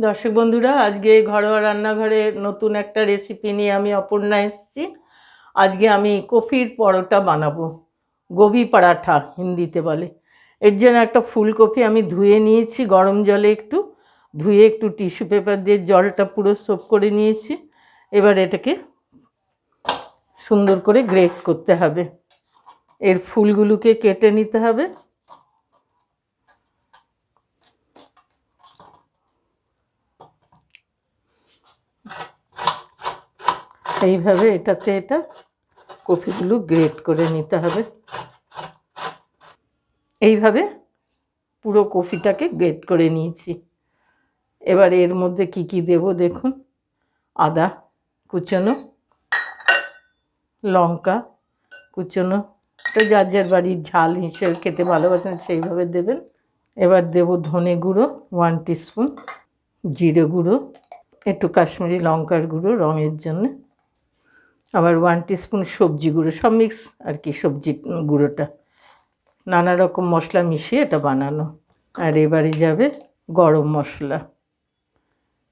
দর্শক বন্ধুরা, আজকে ঘরোয়া রান্নাঘরে নতুন একটা রেসিপি নিয়ে আমি অপর্ণা এসেছি। আজকে আমি কফির পরোটা বানাবো, গোবি পরাঠা হিন্দিতে বলে। এর জন্য একটা ফুলকপি আমি ধুয়ে নিয়েছি, গরম জলে একটু ধুয়ে একটু টিস্যু পেপার দিয়ে জলটা পুরো সোক করে নিয়েছি। এবার এটাকে সুন্দর করে গ্রেট করতে হবে, এর ফুলগুলোকে কেটে নিতে হবে। এইভাবে এটা কপিগুলো গ্রেট করে নিতে হবে। এইভাবে পুরো কফিটাকে গ্রেট করে নিয়েছি। এবার এর মধ্যে কি কি দেব দেখুন। আদা কুচনো, লঙ্কা কুচনো, তো যার যার বাড়ির ঝাল হিসেবে খেতে ভালোবাসেন সেইভাবে দেবেন। এবার দেব ধনে গুঁড়ো 1 টিস্পুন, জিরে গুঁড়ো, একটু কাশ্মীরি লঙ্কার গুঁড়ো রঙের জন্য, আবার 1 টিস্পুন সবজি গুঁড়ো, সব মিক্স আর কি, সবজি গুঁড়োটা নানা রকম মশলা মিশিয়ে এটা বানানো। আর এবারে যাবে গরম মশলা।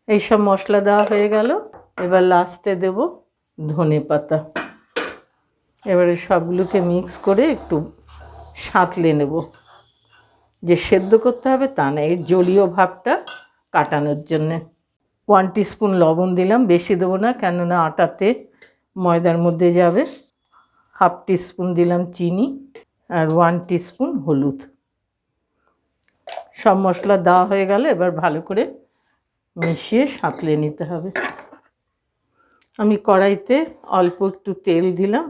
এইসব মশলা দেওয়া হয়ে গেল। এবার লাস্টে দেব ধনে পাতা। এবারে সবগুলোকে মিক্স করে একটু সাঁতলে নেব, যে সেদ্ধ করতে হবে তা না, এর জলীয় ভাবটা কাটানোর জন্যে। 1 টিস্পুন লবণ দিলাম, বেশি দেবো না কেননা আটাতে ময়দার মধ্যে যাবে। 1/2 টিস্পুন দিলাম চিনি, আর 1 টিস্পুন হলুদ। সব মশলা দেওয়া হয়ে গেলে এবার ভালো করে মিশিয়ে সাঁতলে নিতে হবে। আমি কড়াইতে অল্প একটু তেল দিলাম,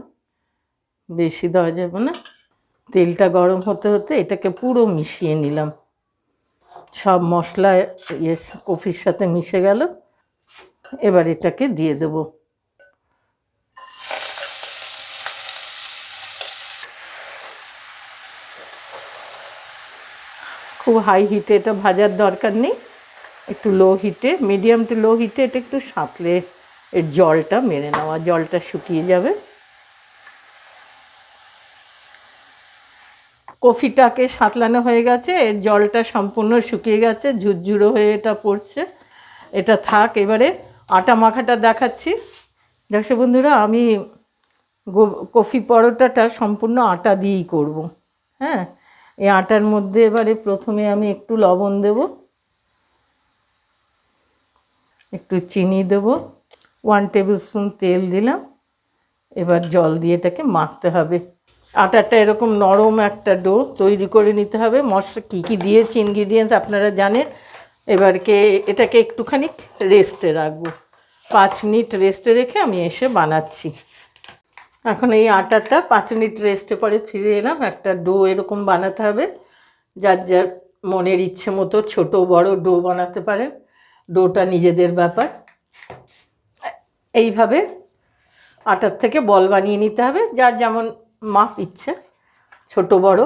বেশি দেওয়া যাবে না। তেলটা গরম হতে হতে এটাকে পুরো মিশিয়ে নিলাম, সব মশলা কফির সাথে মিশে গেল। এবার এটাকে দিয়ে দেব। খুব হাই হিটে এটা ভাজার দরকার নেই, একটু লো হিটে, মিডিয়াম টু লো হিটে এটা একটু সাঁতলে এর জলটা মেরে নেওয়া, জলটা শুকিয়ে যাবে। কফিটাকে সাঁতলানো হয়ে গেছে, এর জলটা সম্পূর্ণ শুকিয়ে গেছে, ঝুরঝুরো হয়ে এটা পড়ছে। এটা থাক। এবারে আটা মাখাটা দেখাচ্ছি। দর্শক বন্ধুরা, আমি কফি পরোটাটা সম্পূর্ণ আটা দিয়েই করব। হ্যাঁ, এই আটার মধ্যে এবারে প্রথমে আমি একটু লবণ দেব, একটু চিনি দেব, 1 টেবিল স্পুন তেল দিলাম। এবার জল দিয়ে এটাকে মাখতে হবে। আটাটা এরকম নরম একটা ডো তৈরি করে নিতে হবে। মশলা কী কী দিয়েছি ইনগ্রিডিয়েন্টস আপনারা জানেন। এবারকে এটাকে একটুখানি রেস্টে রাখবো, 5 মিনিট রেস্টে রেখে আমি এসে বানাচ্ছি। এখন এই আটাটা 5 মিনিট রেস্টে পরে ফিরে এলাম। একটা ডো এরকম বানাতে হবে, যার যার মনের ইচ্ছে মতো ছোট বড় ডো বানাতে পারেন, ডোটা নিজেদের ব্যাপার। এইভাবে আটার থেকে বল বানিয়ে নিতে হবে, যার যেমন মাপ ইচ্ছে, ছোট বড়।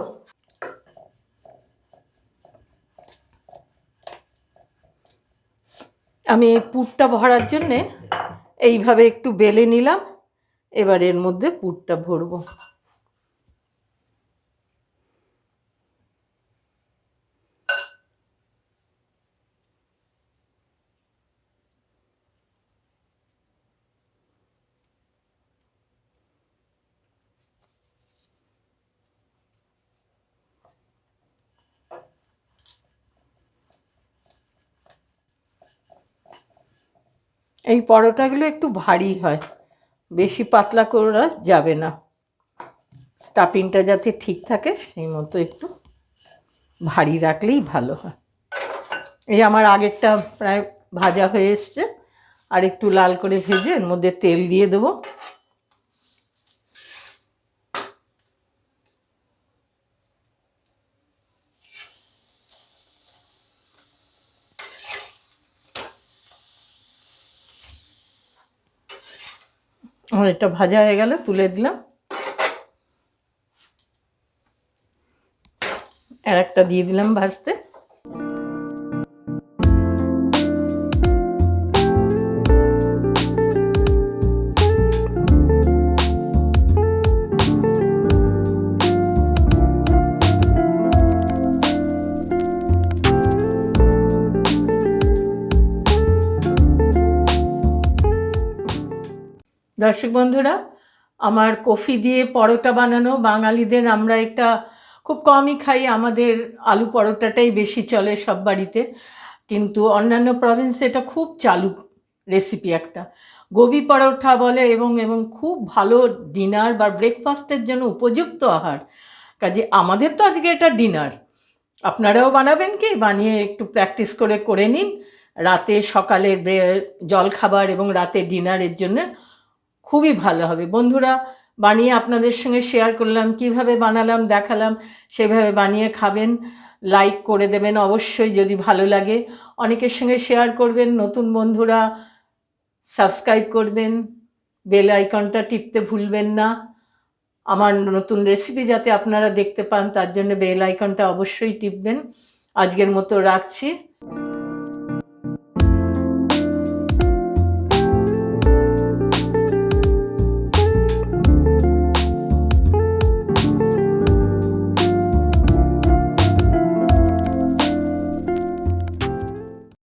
আমি এই পুরটা ভরার জন্যে এইভাবে একটু বেলে নিলাম। এবার এর মধ্যে পুরটা ভরবো। এই পরোটাগুলো একটু ভারী হয়, বেশি পাতলা করা যাবে না, স্টাফিংটা যাতে ঠিক থাকে সেই মতো একটু ভারী রাখলেই ভালো হয়। এই আমার আগেরটা প্রায় ভাজা হয়ে এসছে, আর একটু লাল করে ভেজে এর মধ্যে তেল দিয়ে দেবো। আমার এটা ভাজা হয়ে গেলে তুলে দিলাম। আর একটা দিয়ে দিলাম ভাজতে। দর্শক বন্ধুরা, আমার কফি দিয়ে পরোটা বানানো, বাঙালিদের আমরা একটা খুব কমই খাই, আমাদের আলু পরোটাটাই বেশি চলে সব বাড়িতে, কিন্তু অন্যান্য প্রভিন্সে এটা খুব চালু রেসিপি একটা। গোবি পরোটা বলে এবং এবং খুব ভালো ডিনার বা ব্রেকফাস্টের জন্য উপযুক্ত আহার। কাজে আমাদের তো আজকে এটা ডিনার, আপনারাও বানাবেন কি? বানিয়ে একটু প্র্যাকটিস করে করে নিন। রাতে সকালের জলখাবার এবং রাতে ডিনারের জন্য খুবই ভালো হবে। বন্ধুরা, বানিয়ে আপনাদের সঙ্গে শেয়ার করলাম, কিভাবে বানালাম দেখালাম, সেভাবে বানিয়ে খাবেন। লাইক করে দেবেন অবশ্যই যদি ভালো লাগে, অনেকের সঙ্গে শেয়ার করবেন। নতুন বন্ধুরা সাবস্ক্রাইব করবেন, বেল আইকনটা টিপতে ভুলবেন না। আমার নতুন রেসিপি যাতে আপনারা দেখতে পান তার জন্য বেল আইকনটা অবশ্যই টিপবেন। আজকের মতো রাখছি।